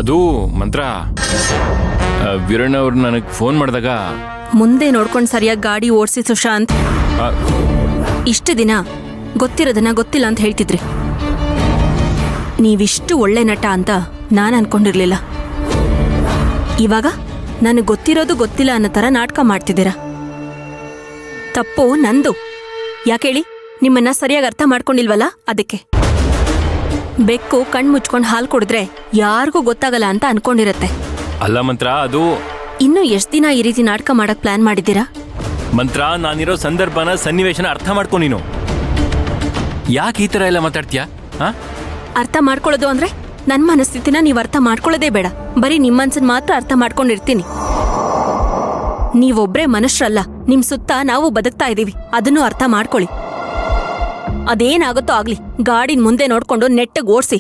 ಅದು ಮಂತ್ರ ವೀರಣ್ಣ ಅವ್ರು ನನಗೆ ಫೋನ್ ಮಾಡಿದಾಗ ಮುಂದೆ ನೋಡ್ಕೊಂಡು ಸರಿಯಾಗಿ ಗಾಡಿ ಓಡಿಸಿ ಸುಶಾಂತ್. ಇಷ್ಟು ದಿನ ಗೊತ್ತಿರೋದನ್ನ ಗೊತ್ತಿಲ್ಲ ಅಂತ ಹೇಳ್ತಿದ್ರಿ. ನೀವಿಷ್ಟು ಒಳ್ಳೆ ನಟ ಅಂತ ನಾನು ಅನ್ಕೊಂಡಿರ್ಲಿಲ್ಲ. ಇವಾಗ ನನಗೆ ಗೊತ್ತಿರೋದು ಗೊತ್ತಿಲ್ಲ ಅನ್ನೋ ಥರ ನಾಟಕ ಮಾಡ್ತಿದ್ದೀರಾ. ತಪ್ಪು ನಂದು. ಯಾಕೇಳಿ, ನಿಮ್ಮನ್ನ ಸರಿಯಾಗಿ ಅರ್ಥ ಮಾಡ್ಕೊಂಡಿಲ್ವಲ್ಲ, ಅದಕ್ಕೆ. ಬೆಕ್ಕು ಕಣ್ ಮುಚ್ಕೊಂಡು ಹಾಲು ಕುಡಿದ್ರೆ ಯಾರಿಗೂ ಗೊತ್ತಾಗಲ್ಲ ಅಂತ ಅನ್ಕೊಂಡಿರತ್ತೆ. ಅಲ್ಲ ಮಂತ್ರ, ಅದು ಇನ್ನು ಎಷ್ಟು ದಿನ ಈ ರೀತಿ ನಾಟಕ ಮಾಡಕ್ ಪ್ಲಾನ್ ಮಾಡಿದ್ದೀರಾ? ಮಂತ್ರ, ನಾನಿರೋ ಸಂದರ್ಭನ ಸನ್ನಿವೇಶನ ಅರ್ಥ ಮಾಡ್ಕೊ. ನೀನು ಯಾಕೆ ಈ ಥರ ಎಲ್ಲ ಮಾತಾಡ್ತೀಯಾ? ಅರ್ಥ ಮಾಡ್ಕೊಳ್ಳೋದು ಅಂದ್ರೆ ನನ್ನ ಮನಸ್ಥಿತಿನ ನೀವು ಅರ್ಥ ಮಾಡ್ಕೊಳ್ಳೋದೇ ಬೇಡ. ಬರೀ ನಿಮ್ಮ ಮನ್ಸನ್ ಮಾತ್ರ ಅರ್ಥ ಮಾಡ್ಕೊಂಡಿರ್ತೀನಿ. ನೀವೊಬ್ರೇ ಮನುಷ್ಯರಲ್ಲ, ನಿಮ್ ಸುತ್ತ ನಾವು ಬದುಕ್ತಾ ಇದೀವಿ. ಅದನ್ನು ಅರ್ಥ ಮಾಡ್ಕೊಳ್ಳಿ. ಅದೇನಾಗುತ್ತೋ ಆಗ್ಲಿ, ಗಾಡಿನ ಮುಂದೆ ನೋಡ್ಕೊಂಡು ನೆಟ್ಟಗೆ ಓಡಿಸಿ.